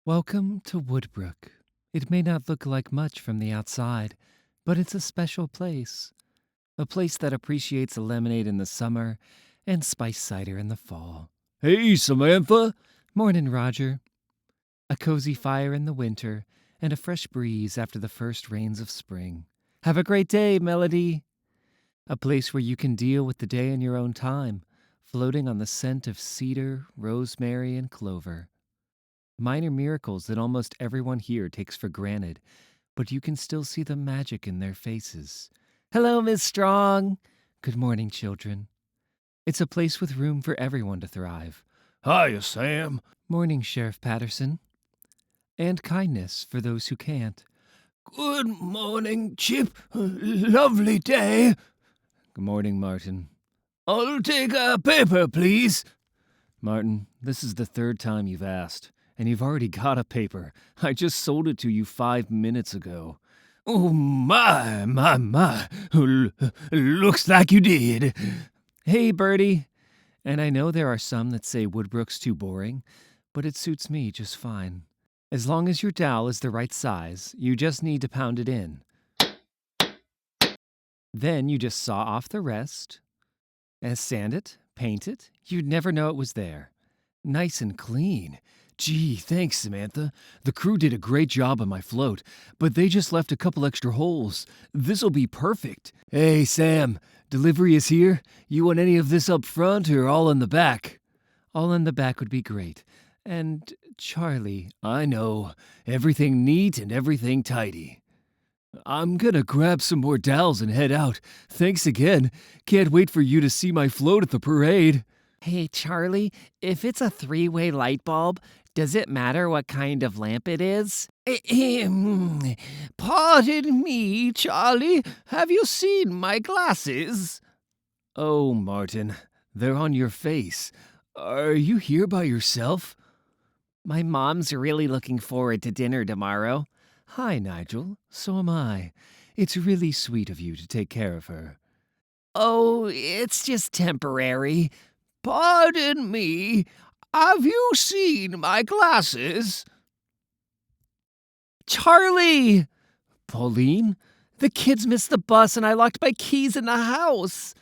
Welcome to Woodbrook. It may not look like much from the outside, but it's a special place. A place that appreciates a lemonade in the summer and spiced cider in the fall. Hey, Samantha. Morning, Roger. A cozy fire in the winter and a fresh breeze after the first rains of spring. Have a great day, Melody. A place where you can deal with the day in your own time, floating on the scent of cedar, rosemary, and clover. Minor miracles that almost everyone here takes for granted, but you can still see the magic in their faces. Hello, Miss Strong. Good morning, children. It's a place with room for everyone to thrive. Hiya, Sam. Morning, Sheriff Patterson. And kindness for those who can't. Good morning, Chip. Lovely day. Good morning, Martin. I'll take a paper, please. Martin, this is the third time you've asked, and you've already got a paper. I just sold it to you 5 minutes ago. Oh, my. Looks like you did. Hey, Bertie. And I know there are some that say Woodbrook's too boring, but it suits me just fine. As long as your dowel is the right size, you just need to pound it in. Then you just saw off the rest, and sand it, paint it. You'd never know it was there. Nice and clean. Gee, thanks, Samantha. The crew did a great job on my float, but they just left a couple extra holes. This'll be perfect. Hey, Sam, delivery is here. You want any of this up front or all in the back? All in the back would be great. And Charlie. I know. Everything neat and everything tidy. I'm gonna grab some more dowels and head out. Thanks again. Can't wait for you to see my float at the parade. Hey, Charlie, if it's a three-way light bulb, does it matter what kind of lamp it is? Pardon me, Charlie. Have you seen my glasses? Oh, Martin, they're on your face. Are you here by yourself? My mom's really looking forward to dinner tomorrow. Hi, Nigel. So am I. It's really sweet of you to take care of her. Oh, it's just temporary. Pardon me. Have you seen my glasses? Charlie! Pauline? The kids missed the bus and I locked my keys in the house.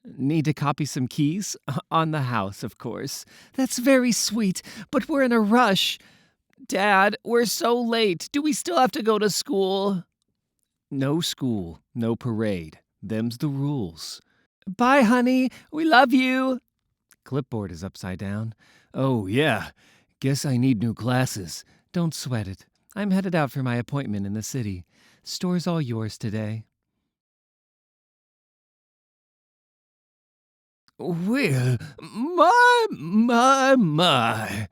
Need to copy some keys? On the house, of course. That's very sweet, but we're in a rush. Dad, we're so late. Do we still have to go to school? No school, no parade. Them's the rules. Bye, honey. We love you. Clipboard is upside down. Oh, yeah. Guess I need new glasses. Don't sweat it. I'm headed out for my appointment in the city. Store's all yours today. Well, my.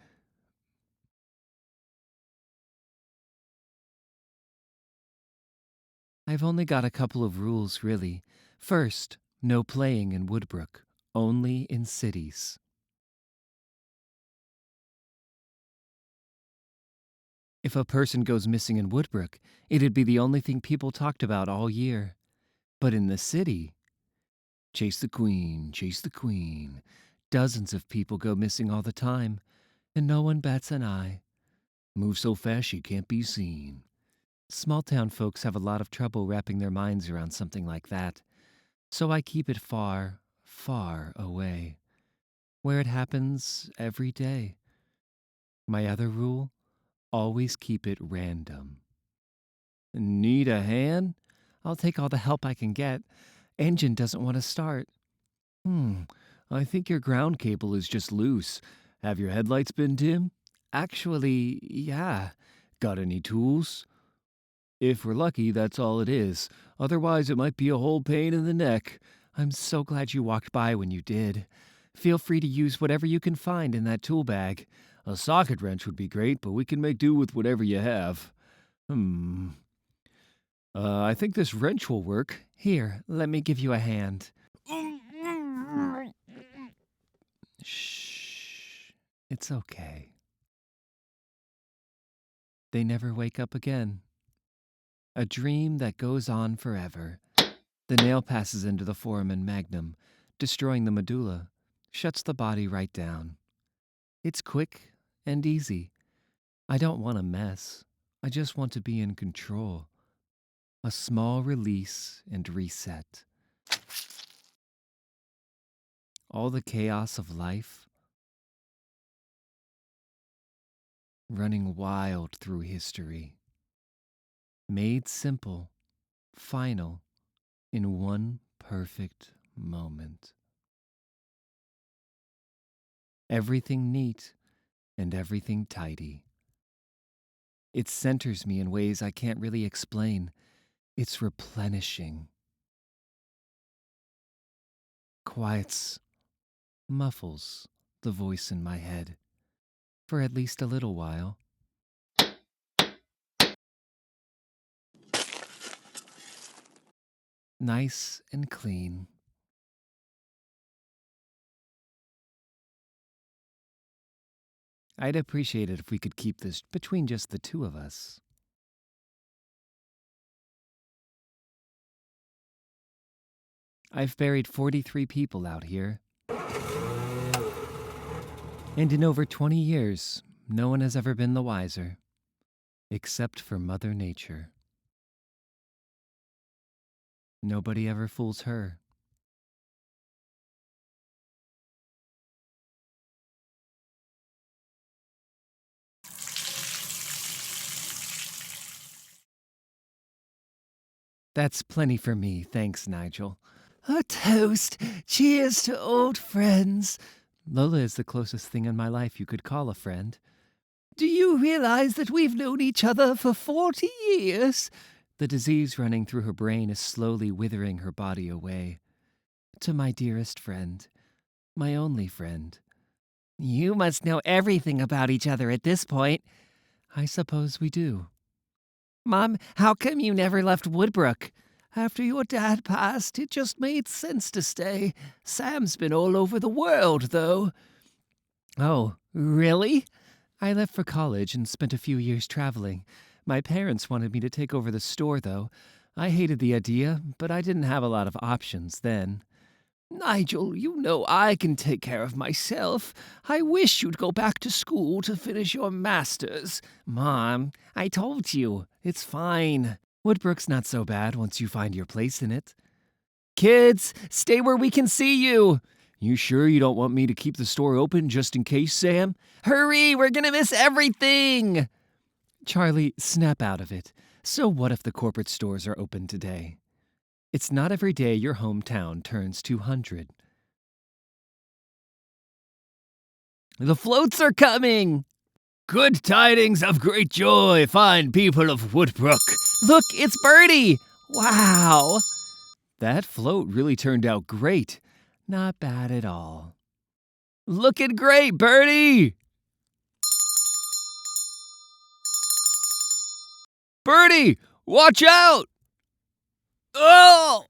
I've only got a couple of rules, really. First, no playing in Woodbrook, only in cities. If a person goes missing in Woodbrook, it'd be the only thing people talked about all year. But in the city, chase the queen, chase the queen. Dozens of people go missing all the time, and no one bats an eye. Move so fast she can't be seen. Small town folks have a lot of trouble wrapping their minds around something like that, so I keep it far, far away, where it happens every day. My other rule? Always keep it random. Need a hand? I'll take all the help I can get. Engine doesn't want to start. I think your ground cable is just loose. Have your headlights been dim? Actually, yeah. Got any tools? If we're lucky, that's all it is. Otherwise, it might be a whole pain in the neck. I'm so glad you walked by when you did. Feel free to use whatever you can find in that tool bag. A socket wrench would be great, but we can make do with whatever you have. I think this wrench will work. Here, let me give you a hand. Shh. It's okay. They never wake up again. A dream that goes on forever. The nail passes into the foramen magnum, destroying the medulla, shuts the body right down. It's quick and easy. I don't want a mess. I just want to be in control. A small release and reset. All the chaos of life running wild through history. Made simple, final, in one perfect moment. Everything neat and everything tidy. It centers me in ways I can't really explain. It's replenishing. Quiets, muffles the voice in my head for at least a little while. Nice and clean. I'd appreciate it if we could keep this between just the two of us. I've buried 43 people out here. And in over 20 years, no one has ever been the wiser. Except for Mother Nature. Nobody ever fools her. That's plenty for me, thanks, Nigel. A toast. Cheers to old friends. Lola is the closest thing in my life you could call a friend. Do you realize that we've known each other for 40 years? The disease running through her brain is slowly withering her body away. To my dearest friend. My only friend. You must know everything about each other at this point. I suppose we do. Mom, how come you never left Woodbrook? After your dad passed, it just made sense to stay. Sam's been all over the world, though. Oh, really? I left for college and spent a few years traveling. My parents wanted me to take over the store, though. I hated the idea, but I didn't have a lot of options then. Nigel, you know I can take care of myself. I wish you'd go back to school to finish your master's. Mom, I told you. It's fine. Woodbrook's not so bad once you find your place in it. Kids, stay where we can see you. You sure you don't want me to keep the store open just in case, Sam? Hurry, we're gonna miss everything! Charlie, snap out of it. So what if the corporate stores are open today? It's not every day your hometown turns 200. The floats are coming! Good tidings of great joy, fine people of Woodbrook. Look, it's Birdie! Wow! That float really turned out great. Not bad at all. Looking great, Birdie! Birdie, watch out! Oh!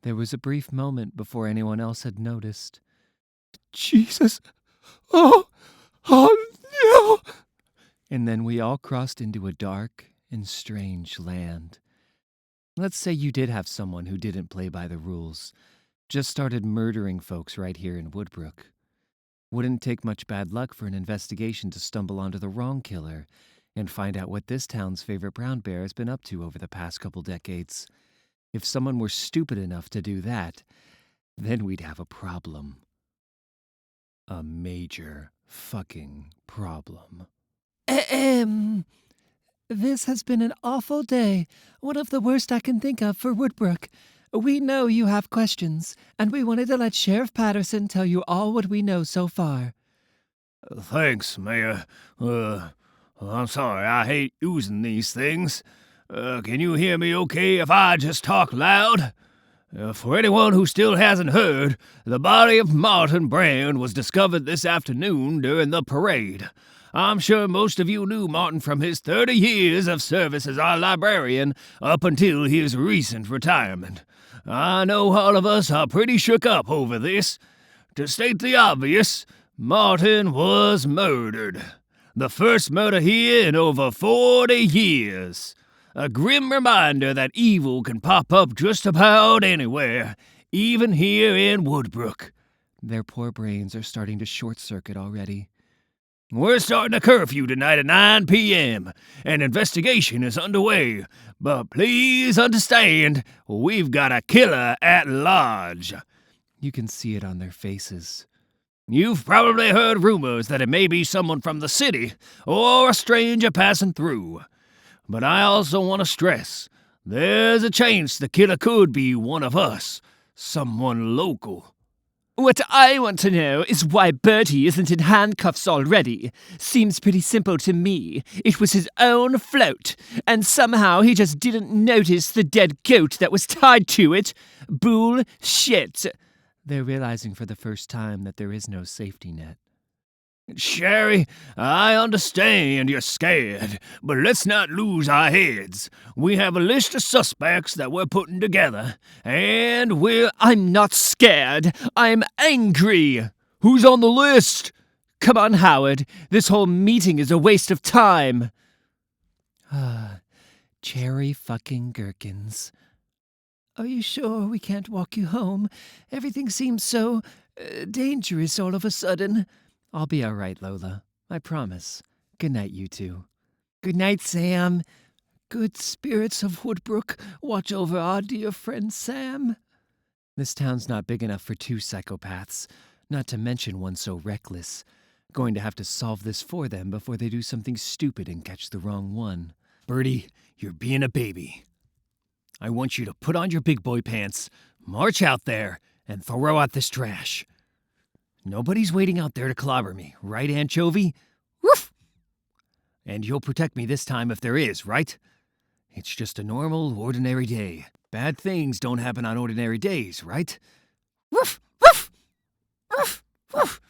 There was a brief moment before anyone else had noticed. Jesus! Oh no! And then we all crossed into a dark and strange land. Let's say you did have someone who didn't play by the rules, just started murdering folks right here in Woodbrook. Wouldn't take much bad luck for an investigation to stumble onto the wrong killer and find out what this town's favorite brown bear has been up to over the past couple decades. If someone were stupid enough to do that, then we'd have a problem. A major fucking problem. This has been an awful day, one of the worst I can think of for Woodbrook. We know you have questions, and we wanted to let Sheriff Patterson tell you all what we know so far. Thanks, Mayor. I'm sorry, I hate using these things. Can you hear me okay if I just talk loud? For anyone who still hasn't heard, the body of Martin Brand was discovered this afternoon during the parade. I'm sure most of you knew Martin from his 30 years of service as our librarian up until his recent retirement. I know all of us are pretty shook up over this. To state the obvious, Martin was murdered. The first murder here in over 40 years. A grim reminder that evil can pop up just about anywhere, even here in Woodbrook. Their poor brains are starting to short-circuit already. We're starting a curfew tonight at 9 p.m. An investigation is underway. But please understand, we've got a killer at large. You can see it on their faces. You've probably heard rumors that it may be someone from the city or a stranger passing through. But I also want to stress, there's a chance the killer could be one of us, someone local. What I want to know is why Bertie isn't in handcuffs already. Seems pretty simple to me. It was his own float, and somehow he just didn't notice the dead goat that was tied to it. Bullshit. They're realizing for the first time that there is no safety net. Sherry, I understand you're scared, but let's not lose our heads. We have a list of suspects that we're putting together, and I'm not scared. I'm angry. Who's on the list? Come on, Howard. This whole meeting is a waste of time. Cherry fucking gherkins. Are you sure we can't walk you home? Everything seems so dangerous all of a sudden. I'll be all right, Lola. I promise. Good night, you two. Good night, Sam. Good spirits of Woodbrook, watch over our dear friend Sam. This town's not big enough for two psychopaths, not to mention one so reckless. Going to have to solve this for them before they do something stupid and catch the wrong one. Bertie, you're being a baby. I want you to put on your big boy pants, march out there, and throw out this trash. Nobody's waiting out there to clobber me, right, Anchovy? Woof! And you'll protect me this time if there is, right? It's just a normal, ordinary day. Bad things don't happen on ordinary days, right? Woof! Woof! Woof! Woof!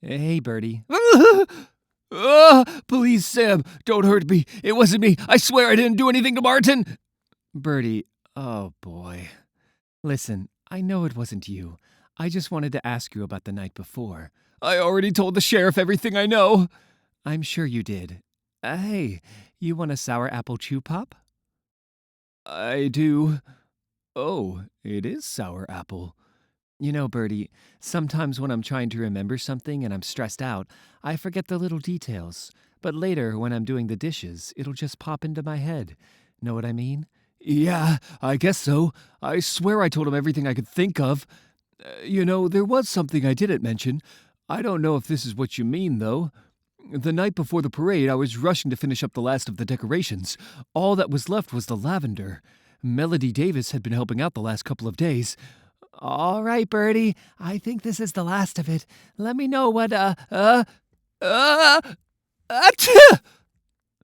Hey, Bertie. Please, Sam, don't hurt me. It wasn't me. I swear I didn't do anything to Martin. Bertie, oh boy. Listen, I know it wasn't you. I just wanted to ask you about the night before. I already told the sheriff everything I know. I'm sure you did. Hey, you want a sour apple chew pop? I do. Oh, it is sour apple. You know, Bertie, sometimes when I'm trying to remember something and I'm stressed out, I forget the little details. But later, when I'm doing the dishes, it'll just pop into my head. Know what I mean? Yeah, I guess so. I swear I told him everything I could think of. There was something I didn't mention. I don't know if this is what you mean, though. The night before the parade, I was rushing to finish up the last of the decorations. All that was left was the lavender. Melody Davis had been helping out the last couple of days. All right, Bertie. I think this is the last of it. Let me know what,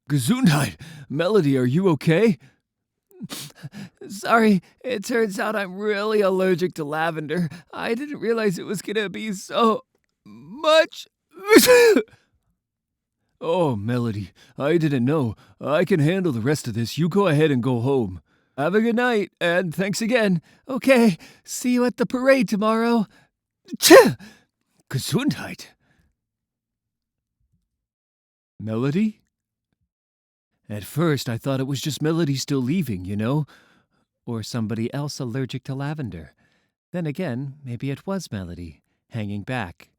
Gesundheit! Melody, are you okay? Sorry, it turns out I'm really allergic to lavender. I didn't realize it was gonna be so much. Oh, Melody, I didn't know. I can handle the rest of this. You go ahead and go home. Have a good night, and thanks again. Okay, see you at the parade tomorrow. Gesundheit. Melody? At first, I thought it was just Melody still leaving, Or somebody else allergic to lavender. Then again, maybe it was Melody, hanging back,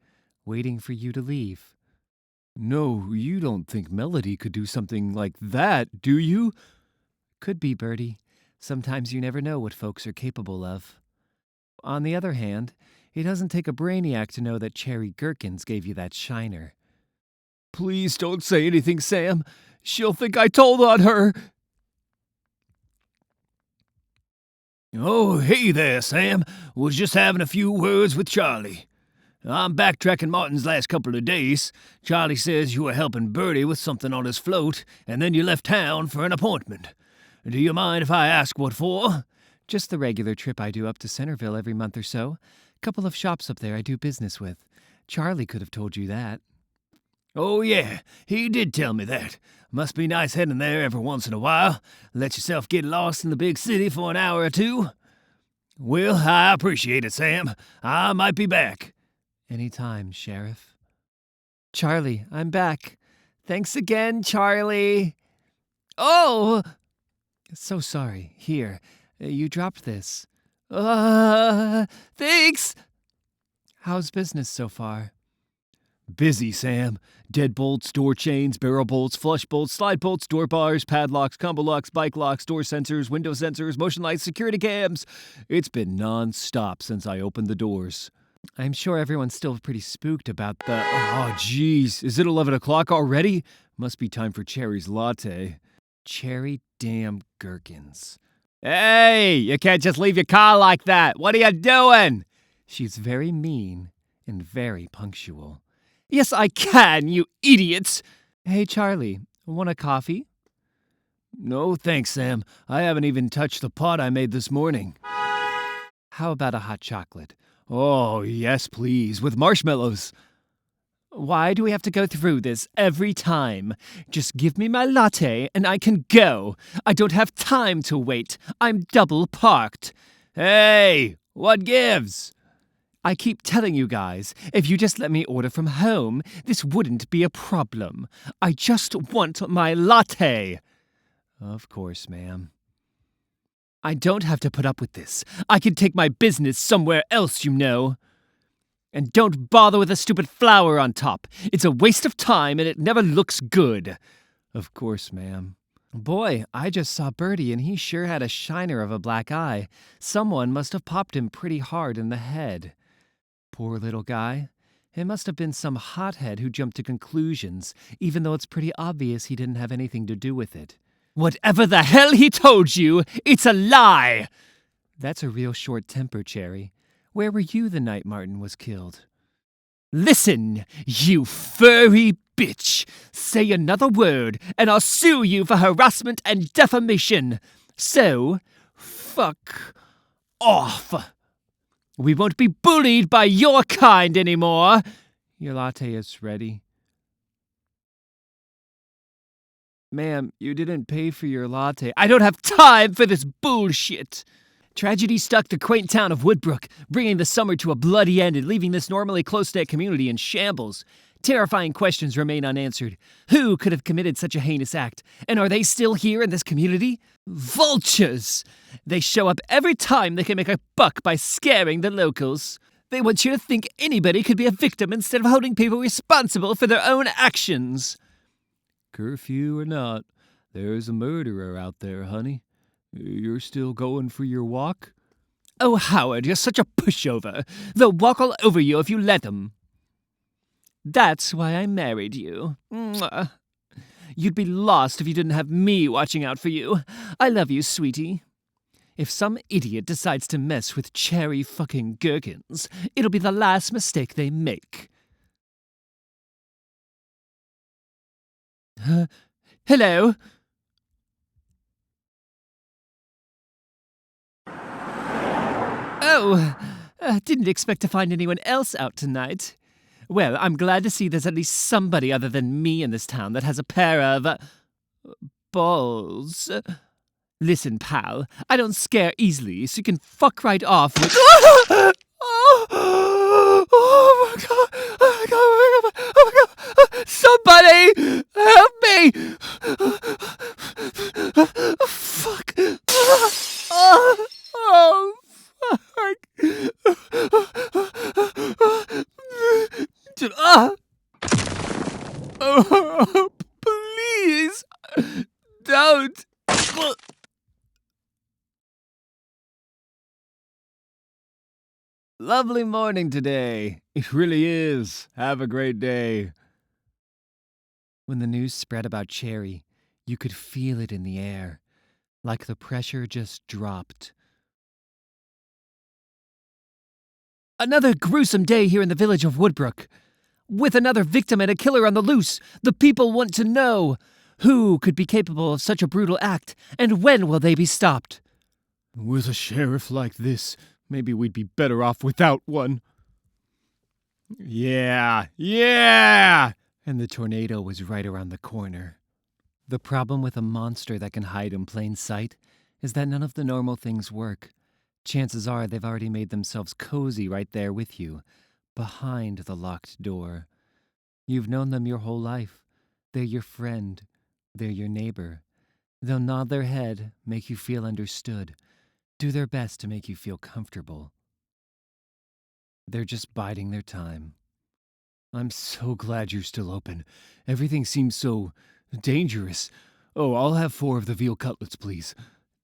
waiting for you to leave. No, you don't think Melody could do something like that, do you? Could be, Bertie. Sometimes you never know what folks are capable of. On the other hand, it doesn't take a brainiac to know that Cherry Gherkins gave you that shiner. Please don't say anything, Sam. She'll think I told on her. Oh, hey there, Sam. Was just having a few words with Charlie. I'm backtracking Martin's last couple of days. Charlie says you were helping Bertie with something on his float, and then you left town for an appointment. Do you mind if I ask what for? Just the regular trip I do up to Centerville every month or so. Couple of shops up there I do business with. Charlie could have told you that. Oh, yeah, he did tell me that. Must be nice heading there every once in a while. Let yourself get lost in the big city for an hour or two. Well, I appreciate it, Sam. I might be back. Anytime, Sheriff. Charlie, I'm back. Thanks again, Charlie. Oh! So sorry. Here, you dropped this. Thanks! How's business so far? Busy, Sam. Deadbolts, door chains, barrel bolts, flush bolts, slide bolts, door bars, padlocks, combo locks, bike locks, door sensors, window sensors, motion lights, security cams. It's been non-stop since I opened the doors. I'm sure everyone's still pretty spooked about the. Oh, jeez. Is it 11 o'clock already? Must be time for Cherry's latte. Cherry damn gherkins. Hey, you can't just leave your car like that. What are you doing? She's very mean and very punctual. Yes, I can, you idiots. Hey, Charlie, want a coffee? No, thanks, Sam. I haven't even touched the pot I made this morning. How about a hot chocolate? Oh, yes, please, with marshmallows. Why do we have to go through this every time? Just give me my latte and I can go. I don't have time to wait. I'm double parked. Hey, what gives? I keep telling you guys, if you just let me order from home, this wouldn't be a problem. I just want my latte. Of course, ma'am. I don't have to put up with this. I can take my business somewhere else, you know. And don't bother with the stupid flower on top. It's a waste of time and it never looks good. Of course, ma'am. Boy, I just saw Bertie and he sure had a shiner of a black eye. Someone must have popped him pretty hard in the head. Poor little guy. It must have been some hothead who jumped to conclusions, even though it's pretty obvious he didn't have anything to do with it. Whatever the hell he told you, it's a lie! That's a real short temper, Cherry. Where were you the night Martin was killed? Listen, you furry bitch! Say another word, and I'll sue you for harassment and defamation. So, fuck off. We won't be bullied by your kind anymore. Your latte is ready. Ma'am, you didn't pay for your latte. I don't have time for this bullshit. Tragedy struck the quaint town of Woodbrook, bringing the summer to a bloody end and leaving this normally close-knit community in shambles. Terrifying questions remain unanswered. Who could have committed such a heinous act? And are they still here in this community? Vultures! They show up every time they can make a buck by scaring the locals. They want you to think anybody could be a victim instead of holding people responsible for their own actions. Curfew or not, there's a murderer out there, honey. You're still going for your walk? Oh, Howard, you're such a pushover. They'll walk all over you if you let them. That's why I married you. Mwah. You'd be lost if you didn't have me watching out for you. I love you, sweetie. If some idiot decides to mess with cherry fucking gherkins, it'll be the last mistake they make. Hello? Oh, didn't expect to find anyone else out tonight. Well, I'm glad to see there's at least somebody other than me in this town that has a pair of balls. Listen, pal, I don't scare easily, so you can fuck right off with. Oh my god! Oh my god! Oh my god! Oh my god! Somebody help me! Fuck! Oh, fuck! Oh, please don't. Lovely morning today. It really is. Have a great day. When the news spread about Cherry, you could feel it in the air, like the pressure just dropped. Another gruesome day here in the village of Woodbrook. With another victim and a killer on the loose, the people want to know who could be capable of such a brutal act, and when will they be stopped? With a sheriff like this, maybe we'd be better off without one. Yeah! And the tornado was right around the corner. The problem with a monster that can hide in plain sight is that none of the normal things work. Chances are they've already made themselves cozy right there with you, behind the locked door. You've known them your whole life. They're your friend. They're your neighbor. They'll nod their head, make you feel understood, do their best to make you feel comfortable. They're just biding their time. I'm so glad you're still open. Everything seems so dangerous. Oh, I'll have 4 of the veal cutlets, please.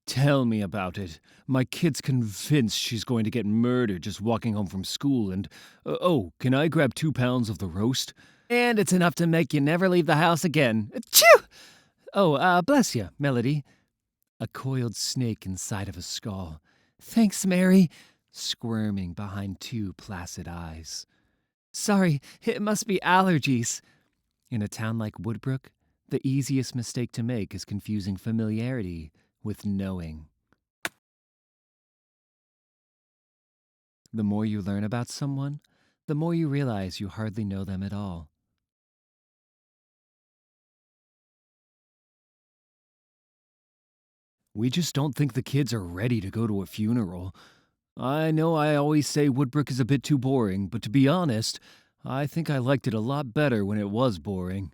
Tell me about it. My kid's convinced she's going to get murdered just walking home from school, and oh, can I grab 2 pounds of the roast? And it's enough to make you never leave the house again. Achoo! Oh, bless you, Melody. A coiled snake inside of a skull. Thanks, Mary. Squirming behind 2 placid eyes. Sorry, it must be allergies. In a town like Woodbrook, the easiest mistake to make is confusing familiarity with knowing. The more you learn about someone, the more you realize you hardly know them at all. We just don't think the kids are ready to go to a funeral. I know I always say Woodbrook is a bit too boring, but to be honest, I think I liked it a lot better when it was boring.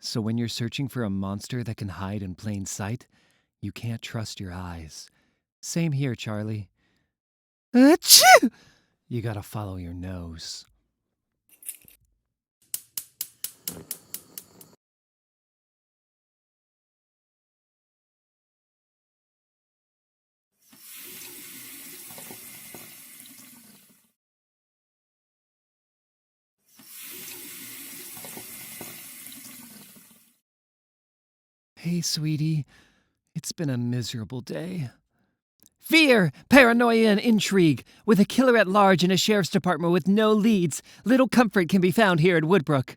So when you're searching for a monster that can hide in plain sight, you can't trust your eyes. Same here, Charlie. Achoo! You gotta follow your nose. Hey, sweetie. It's been a miserable day. Fear, paranoia, and intrigue. With a killer at large in a sheriff's department with no leads, little comfort can be found here at Woodbrook.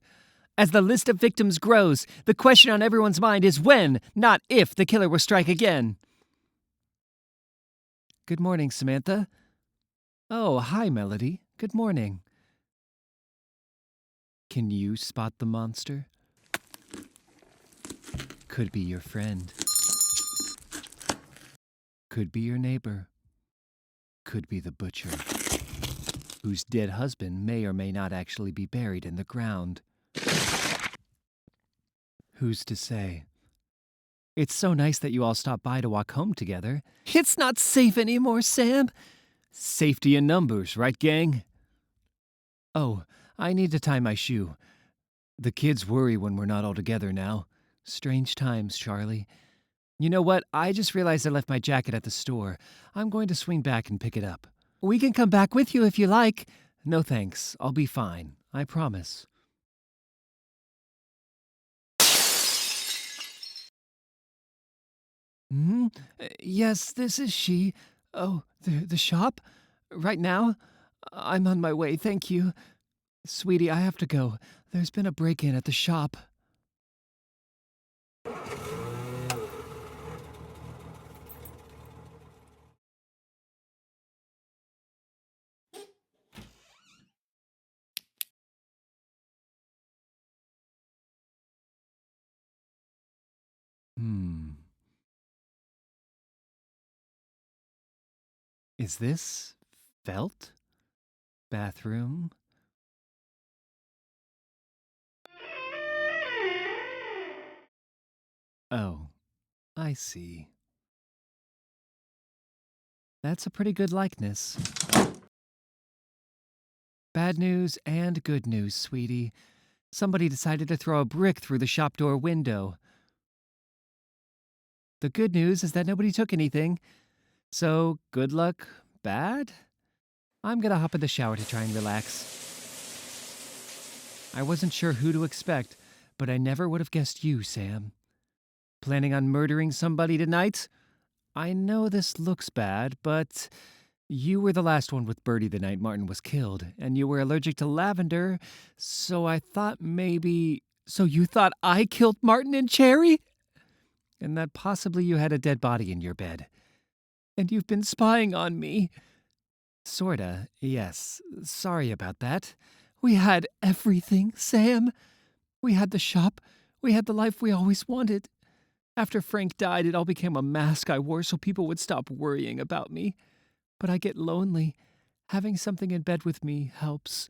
As the list of victims grows, the question on everyone's mind is when, not if, the killer will strike again. Good morning, Samantha. Oh, hi, Melody. Good morning. Can you spot the monster? Could be your friend. Could be your neighbor. Could be the butcher, whose dead husband may or may not actually be buried in the ground. Who's to say? It's so nice that you all stopped by to walk home together. It's not safe anymore, Sam. Safety in numbers, right, gang? Oh, I need to tie my shoe. The kids worry when we're not all together now. Strange times, Charlie. You know what? I just realized I left my jacket at the store. I'm going to swing back and pick it up. We can come back with you if you like. No thanks. I'll be fine. I promise. Hmm? Yes, this is she. Oh, the shop? Right now? I'm on my way, thank you. Sweetie, I have to go. There's been a break-in at the shop. Is this felt? Bathroom? Oh, I see. That's a pretty good likeness. Bad news and good news, sweetie. Somebody decided to throw a brick through the shop door window. The good news is that nobody took anything. So, good luck, bad? I'm gonna hop in the shower to try and relax. I wasn't sure who to expect, but I never would have guessed you, Sam. Planning on murdering somebody tonight? I know this looks bad, but you were the last one with Bertie the night Martin was killed, and you were allergic to lavender, so I thought maybe... So you thought I killed Martin and Cherry? And that possibly you had a dead body in your bed. And you've been spying on me. Sorta, yes. Sorry about that. We had everything, Sam. We had the shop. We had the life we always wanted. After Frank died, it all became a mask I wore so people would stop worrying about me. But I get lonely. Having something in bed with me helps.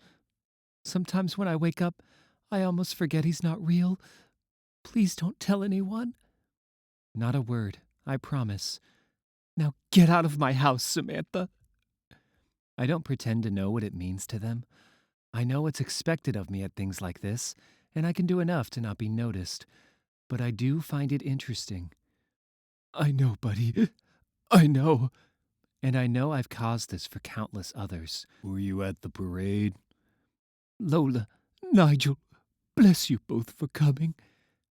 Sometimes when I wake up, I almost forget he's not real. Please don't tell anyone. Not a word, I promise. Now get out of my house, Samantha. I don't pretend to know what it means to them. I know it's expected of me at things like this, and I can do enough to not be noticed, but I do find it interesting. I know, buddy. I know. And I know I've caused this for countless others. Were you at the parade? Lola, Nigel, bless you both for coming.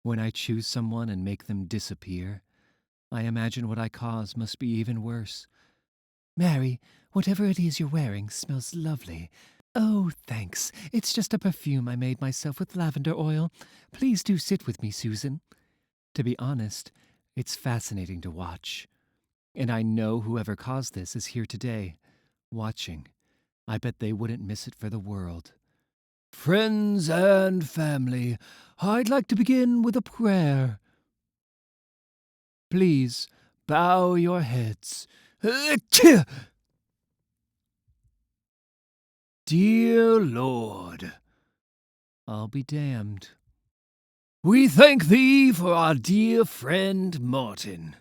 when I choose someone and make them disappear, I imagine what I cause must be even worse. Mary, whatever it is you're wearing smells lovely. Oh, thanks. It's just a perfume I made myself with lavender oil. Please do sit with me, Susan. To be honest, it's fascinating to watch. And I know whoever caused this is here today, watching. I bet they wouldn't miss it for the world. Friends and family, I'd like to begin with a prayer. Please bow your heads. Dear Lord, I'll be damned. we thank thee for our dear friend Martin.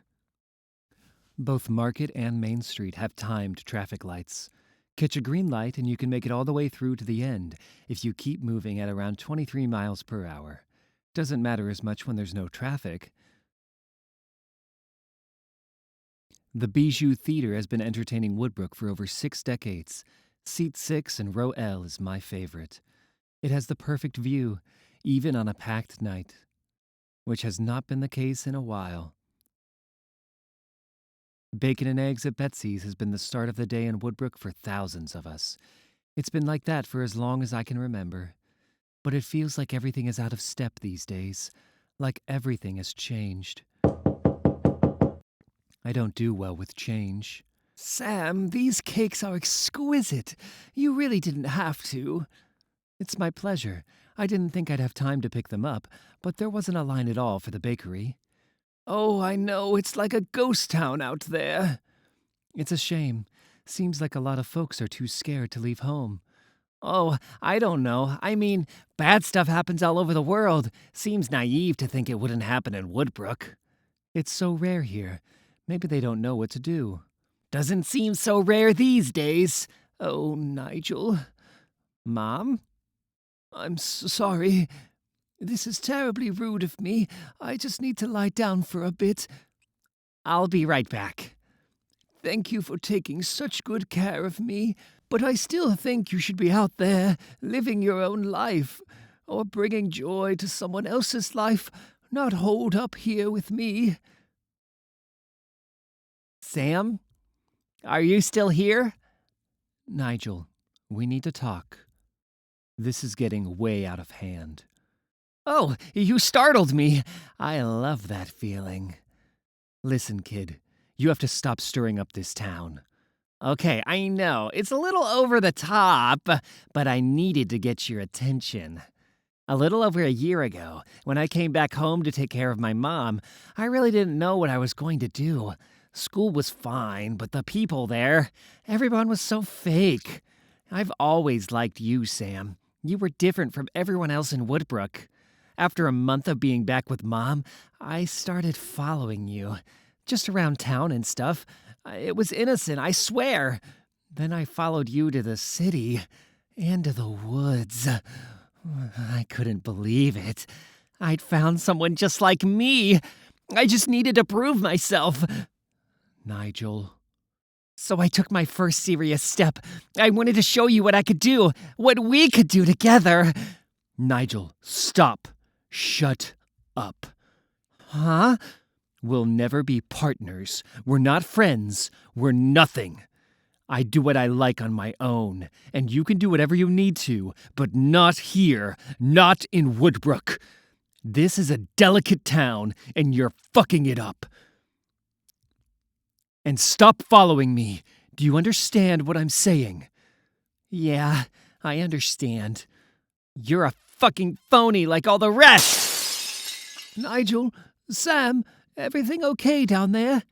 Both Market and Main Street have timed traffic lights. Catch a green light and you can make it all the way through to the end if you keep moving at around 23 miles per hour. Doesn't matter as much when there's no traffic. The Bijou Theater has been entertaining Woodbrook for over 6 decades. Seat 6 and row L is my favorite. It has the perfect view, even on a packed night, which has not been the case in a while. Bacon and eggs at Betsy's has been the start of the day in Woodbrook for thousands of us. It's been like that for as long as I can remember. But it feels like everything is out of step these days, like everything has changed. I don't do well with change. Sam, these cakes are exquisite. You really didn't have to. It's my pleasure. I didn't think I'd have time to pick them up, but there wasn't a line at all for the bakery. Oh, I know, it's like a ghost town out there. It's a shame. Seems like a lot of folks are too scared to leave home. Oh, I don't know. I mean, bad stuff happens all over the world. Seems naive to think it wouldn't happen in Woodbrook. It's so rare here. Maybe they don't know what to do. Doesn't seem so rare these days. Oh, Nigel. Mom? I'm sorry. This is terribly rude of me. I just need to lie down for a bit. I'll be right back. Thank you for taking such good care of me, but I still think you should be out there, living your own life, or bringing joy to someone else's life, not holed up here with me. Sam? Are you still here? Nigel, we need to talk. This is getting way out of hand. Oh, you startled me. I love that feeling. Listen, kid, you have to stop stirring up this town. Okay, I know, it's a little over the top, but I needed to get your attention. A little over a year ago, when I came back home to take care of my mom, I really didn't know what I was going to do. School was fine, but the people there, everyone was so fake. I've always liked you, Sam. You were different from everyone else in Woodbrook. After a month of being back with Mom, I started following you. Just around town and stuff. It was innocent, I swear. Then I followed you to the city and to the woods. I couldn't believe it. I'd found someone just like me. I just needed to prove myself. Nigel. So I took my first serious step. I wanted to show you what I could do, what we could do together. Nigel, stop. Shut up. Huh? We'll never be partners. We're not friends. We're nothing. I do what I like on my own, and you can do whatever you need to, but not here, not in Woodbrook. This is a delicate town, and you're fucking it up. And stop following me. Do you understand what I'm saying? Yeah, I understand. You're a fucking phony like all the rest! Nigel, Sam, everything okay down there?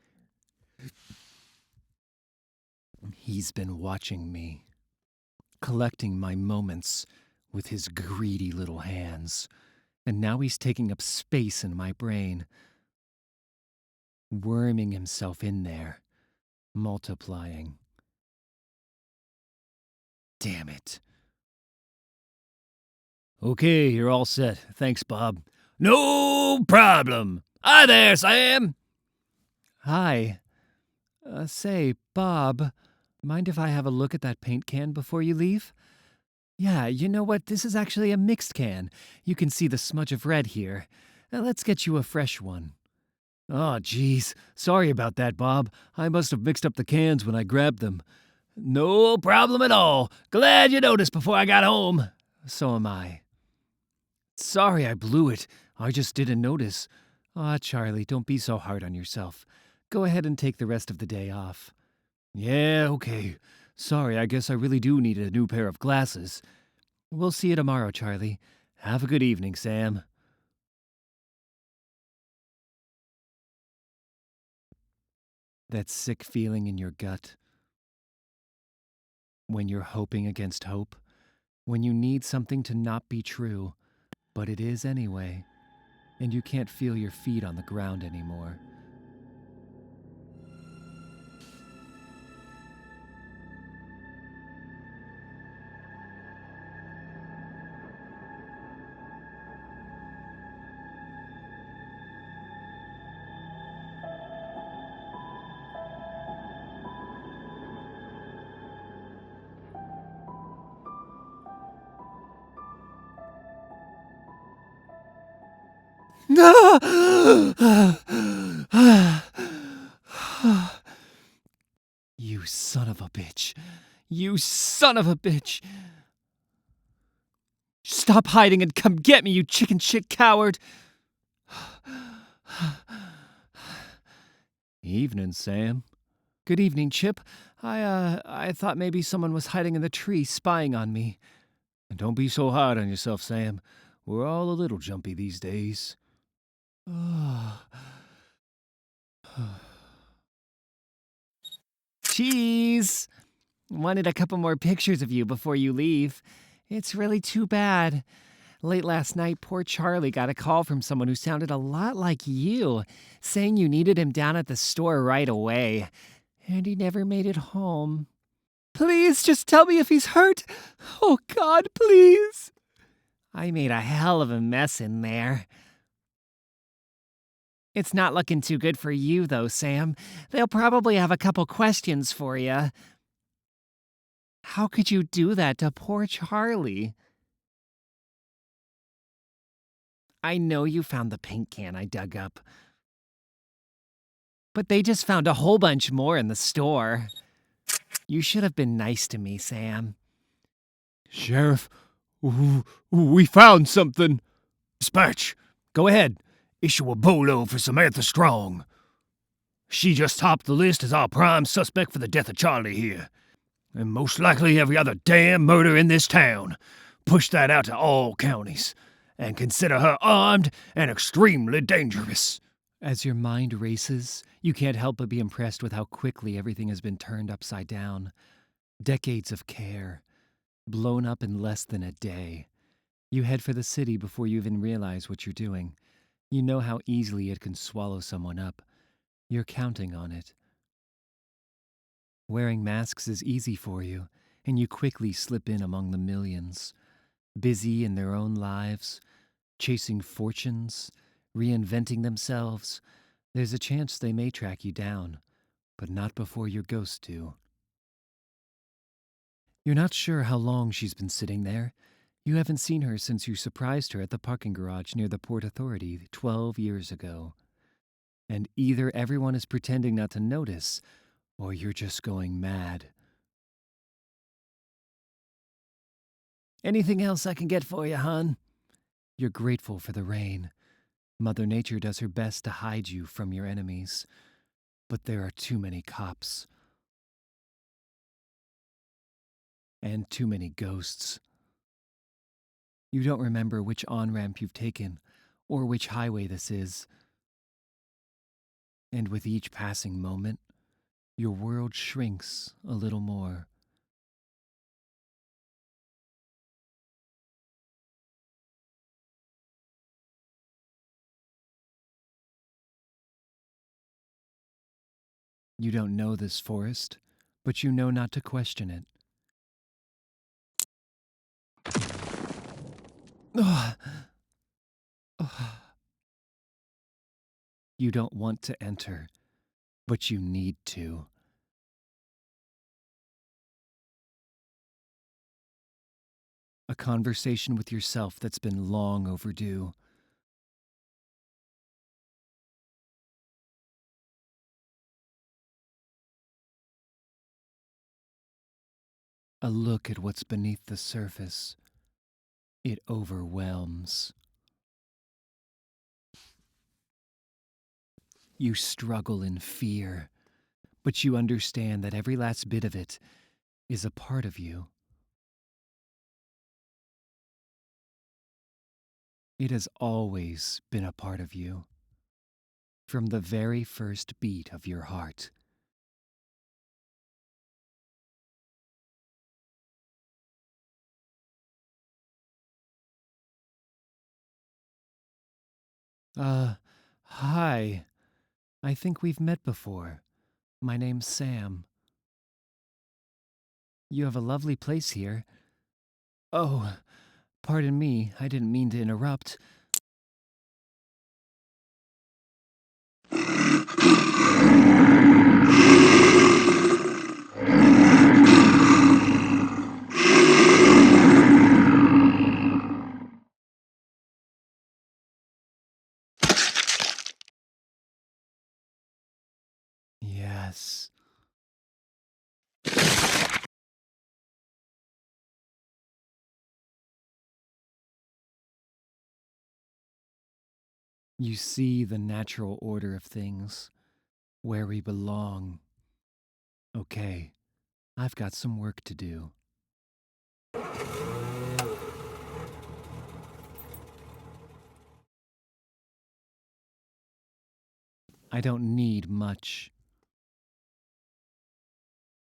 He's been watching me, collecting my moments with his greedy little hands, and now he's taking up space in my brain, worming himself in there, multiplying. Damn it. Okay, you're all set. Thanks, Bob. No problem. Hi there, Sam. Hi. Say, Bob, mind if I have a look at that paint can before you leave? Yeah, you know what? This is actually a mixed can. You can see the smudge of red here. Let's get you a fresh one. Oh, geez. Sorry about that, Bob. I must have mixed up the cans when I grabbed them. No problem at all. Glad you noticed before I got home. So am I. Sorry I blew it. I just didn't notice. Aw, Charlie, don't be so hard on yourself. Go ahead and take the rest of the day off. Yeah, okay. Sorry, I guess I really do need a new pair of glasses. We'll see you tomorrow, Charlie. Have a good evening, Sam. That sick feeling in your gut. When you're hoping against hope. When you need something to not be true, but it is anyway. And you can't feel your feet on the ground anymore. You son of a bitch. You son of a bitch. Stop hiding and come get me, you chicken shit coward. Evening, Sam. Good evening, Chip. I thought maybe someone was hiding in the tree spying on me. And don't be so hard on yourself, Sam. We're all a little jumpy these days. Cheese! Wanted a couple more pictures of you before you leave. It's really too bad. Late last night, poor Charlie got a call from someone who sounded a lot like you, saying you needed him down at the store right away. And he never made it home. Please, just tell me if he's hurt. Oh, God, please. I made a hell of a mess in there. It's not looking too good for you, though, Sam. They'll probably have a couple questions for you. How could you do that to poor Charlie? I know you found the paint can I dug up. But they just found a whole bunch more in the store. You should have been nice to me, Sam. Sheriff, we found something. Dispatch, go ahead. Issue a bolo for Samantha Strong. She just topped the list as our prime suspect for the death of Charlie here. And most likely every other damn murder in this town. Push that out to all counties. And consider her armed and extremely dangerous. As your mind races, you can't help but be impressed with how quickly everything has been turned upside down. Decades of care, blown up in less than a day. You head for the city before you even realize what you're doing. You know how easily it can swallow someone up. You're counting on it. Wearing masks is easy for you, and you quickly slip in among the millions. Busy in their own lives, chasing fortunes, reinventing themselves, there's a chance they may track you down, but not before your ghost do. You're not sure how long she's been sitting there. You haven't seen her since you surprised her at the parking garage near the Port Authority 12 years ago. And either everyone is pretending not to notice, or you're just going mad. Anything else I can get for you, hon? You're grateful for the rain. Mother Nature does her best to hide you from your enemies. But there are too many cops. And too many ghosts. You don't remember which on-ramp you've taken, or which highway this is. And with each passing moment, your world shrinks a little more. You don't know this forest, but you know not to question it. Ugh. Ugh. You don't want to enter, but you need to. A conversation with yourself that's been long overdue. A look at what's beneath the surface. It overwhelms. You struggle in fear, but you understand that every last bit of it is a part of you. It has always been a part of you, from the very first beat of your heart. Hi. I think we've met before. My name's Sam. You have a lovely place here. Oh, pardon me, I didn't mean to interrupt. Yes. You see the natural order of things, where we belong. Okay, I've got some work to do. I don't need much.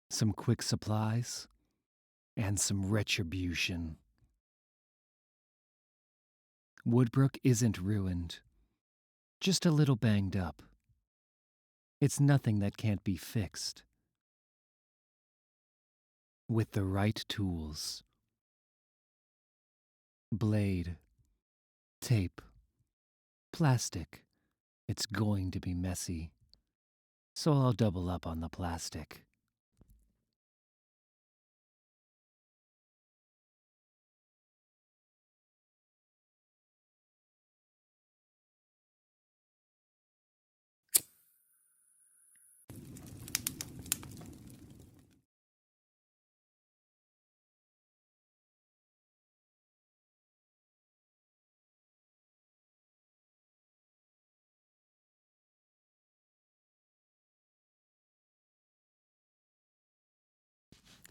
Some quick supplies, and some retribution. Woodbrook isn't ruined, just a little banged up. It's nothing that can't be fixed. With the right tools. Blade, tape, plastic. It's going to be messy, so I'll double up on the plastic.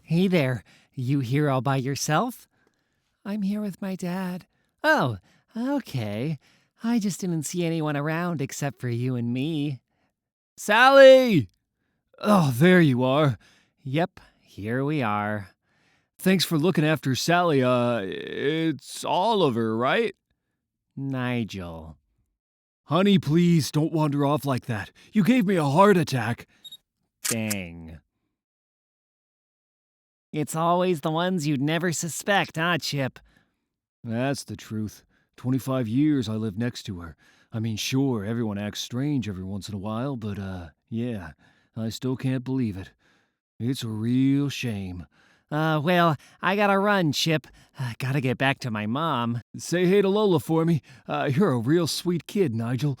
Hey there, you here all by yourself? I'm here with my dad. Oh, okay. I just didn't see anyone around except for you and me. Sally! Oh, there you are. Yep, here we are. Thanks for looking after Sally. It's Oliver, right? Nigel. Honey, please don't wander off like that. You gave me a heart attack. Dang. It's always the ones you'd never suspect, huh, Chip? That's the truth. 25 years I lived next to her. I mean, sure, everyone acts strange every once in a while, but, yeah, I still can't believe it. It's a real shame. Well, I gotta run, Chip. I gotta get back to my mom. Say hey to Lola for me. You're a real sweet kid, Nigel.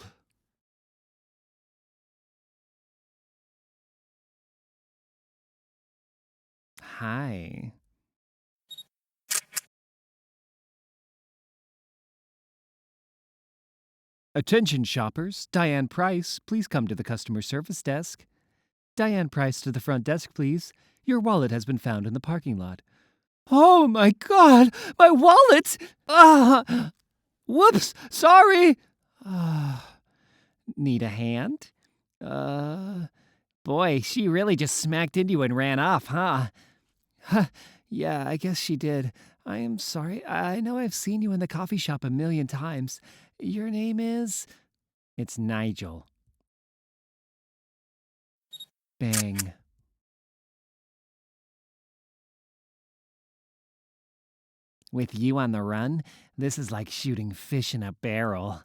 Hi. Attention shoppers, Diane Price, please come to the customer service desk. Diane Price to the front desk, please. Your wallet has been found in the parking lot. Oh my god, my wallet! Ah! Whoops, sorry! Need a hand? Boy, she really just smacked into you and ran off, huh? Yeah, I guess she did. I am sorry. I know I've seen you in the coffee shop a million times. Your name is? It's Nigel. Bang. With you on the run, This is like shooting fish in a barrel.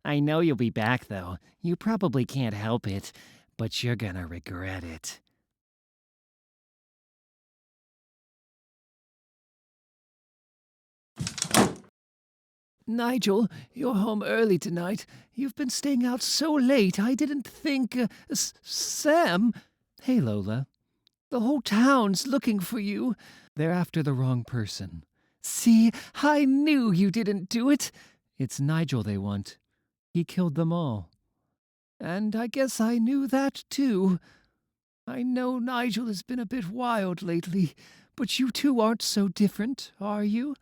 I know you'll be back, though. You probably can't help it, but you're gonna regret it. Nigel, you're home early tonight. You've been staying out so late, I didn't think. Sam? Hey, Lola. The whole town's looking for you. They're after the wrong person. See, I knew you didn't do it. It's Nigel they want. He killed them all. And I guess I knew that, too. I know Nigel has been a bit wild lately, but you two aren't so different, are you?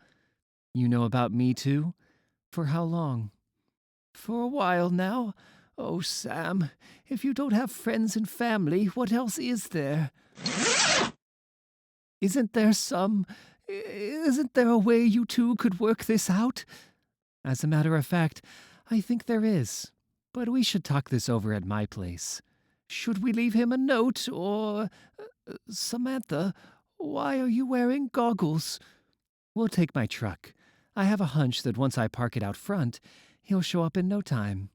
You know about me, too? For how long? For a while now. Oh, Sam, if you don't have friends and family, what else is there? Isn't there a way you two could work this out? As a matter of fact, I think there is. But we should talk this over at my place. Should we leave him a note, or... Samantha, why are you wearing goggles? We'll take my truck. I have a hunch that once I park it out front, he'll show up in no time.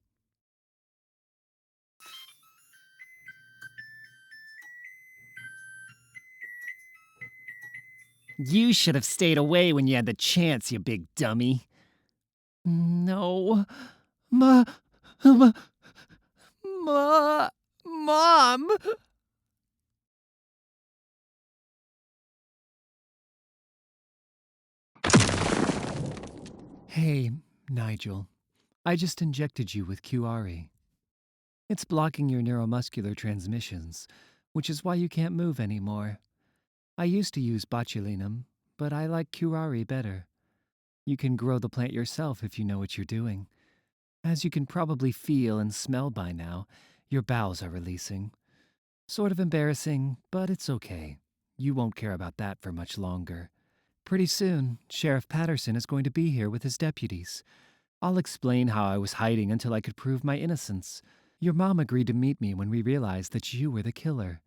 You should have stayed away when you had the chance, you big dummy. No. Mom! Hey, Nigel. I just injected you with Curare. It's blocking your neuromuscular transmissions, which is why you can't move anymore. I used to use botulinum, but I like Curare better. You can grow the plant yourself if you know what you're doing. As you can probably feel and smell by now, your bowels are releasing. Sort of embarrassing, but it's okay. You won't care about that for much longer. Pretty soon, Sheriff Patterson is going to be here with his deputies. I'll explain how I was hiding until I could prove my innocence. Your mom agreed to meet me when we realized that you were the killer.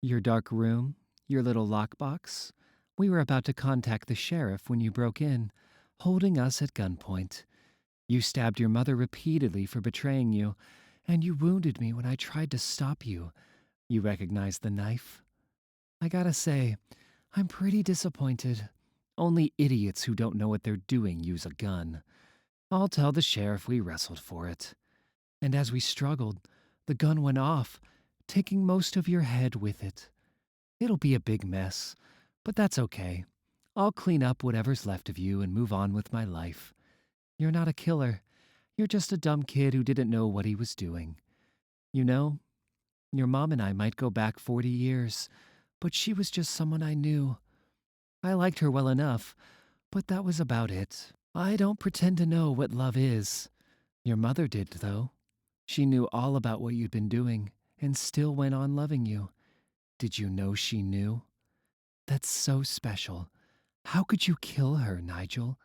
Your dark room, your little lockbox. We were about to contact the sheriff when you broke in, holding us at gunpoint. You stabbed your mother repeatedly for betraying you, and you wounded me when I tried to stop you. You recognized the knife? I gotta say, I'm pretty disappointed. Only idiots who don't know what they're doing use a gun. I'll tell the sheriff we wrestled for it. And as we struggled, the gun went off, taking most of your head with it. It'll be a big mess, but that's okay. I'll clean up whatever's left of you and move on with my life. You're not a killer. You're just a dumb kid who didn't know what he was doing. You know, your mom and I might go back 40 years, but she was just someone I knew. I liked her well enough, but that was about it. I don't pretend to know what love is. Your mother did, though. She knew all about what you'd been doing and still went on loving you. Did you know she knew? That's so special. How could you kill her, Nigel?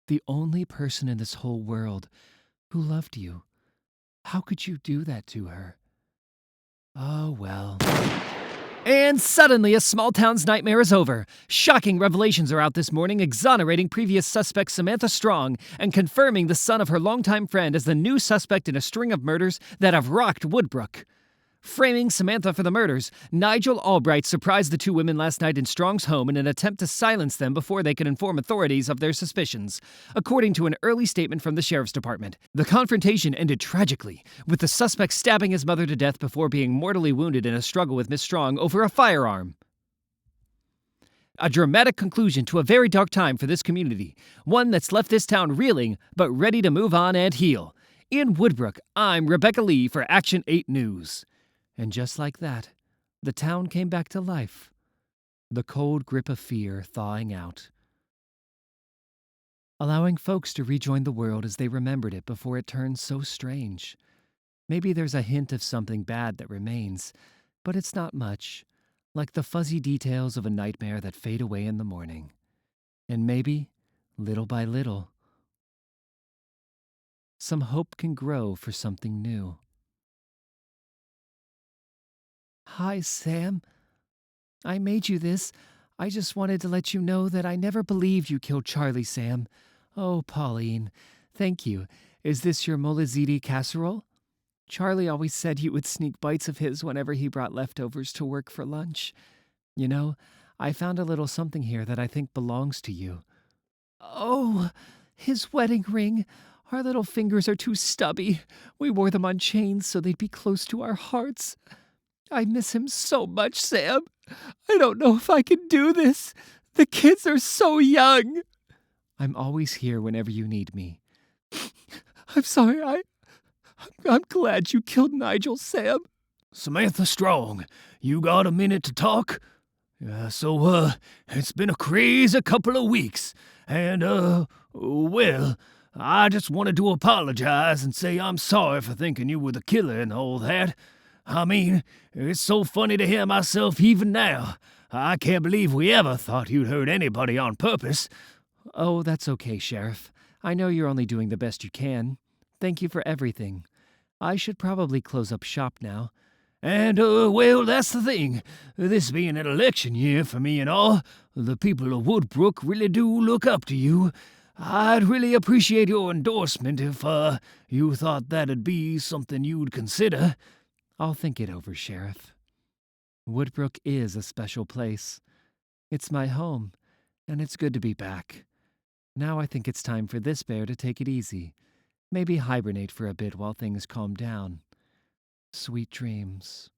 The only person in this whole world who loved you. How could you do that to her? Oh, well. And suddenly, a small town's nightmare is over. Shocking revelations are out this morning, exonerating previous suspect Samantha Strong and confirming the son of her longtime friend as the new suspect in a string of murders that have rocked Woodbrook. Framing Samantha for the murders, Nigel Albright surprised the two women last night in Strong's home in an attempt to silence them before they could inform authorities of their suspicions, according to an early statement from the sheriff's department. The confrontation ended tragically, with the suspect stabbing his mother to death before being mortally wounded in a struggle with Miss Strong over a firearm. A dramatic conclusion to a very dark time for this community, one that's left this town reeling, but ready to move on and heal. In Woodbrook, I'm Rebecca Lee for Action 8 News. And just like that, the town came back to life, the cold grip of fear thawing out, allowing folks to rejoin the world as they remembered it before it turned so strange. Maybe there's a hint of something bad that remains, but it's not much, like the fuzzy details of a nightmare that fade away in the morning. And maybe, little by little, some hope can grow for something new. Hi, Sam. I made you this. I just wanted to let you know that I never believed you killed Charlie, Sam. Oh, Pauline, thank you. Is this your molizidi casserole? Charlie always said you would sneak bites of his whenever he brought leftovers to work for lunch. You know, I found a little something here that I think belongs to you. Oh, his wedding ring. Our little fingers are too stubby. We wore them on chains so they'd be close to our hearts. I miss him so much, Sam. I don't know if I can do this. The kids are so young. I'm always here whenever you need me. I'm sorry, I'm glad you killed Nigel, Sam. Samantha Strong, you got a minute to talk? It's been a crazy couple of weeks, and, well, I just wanted to apologize and say I'm sorry for thinking you were the killer and all that. I mean, it's so funny to hear myself even now. I can't believe we ever thought you'd hurt anybody on purpose. Oh, that's okay, Sheriff. I know you're only doing the best you can. Thank you for everything. I should probably close up shop now. And, well, that's the thing. This being an election year for me and all, the people of Woodbrook really do look up to you. I'd really appreciate your endorsement if, you thought that'd be something you'd consider. I'll think it over, Sheriff. Woodbrook is a special place. It's my home, and it's good to be back. Now I think it's time for this bear to take it easy. Maybe hibernate for a bit while things calm down. Sweet dreams.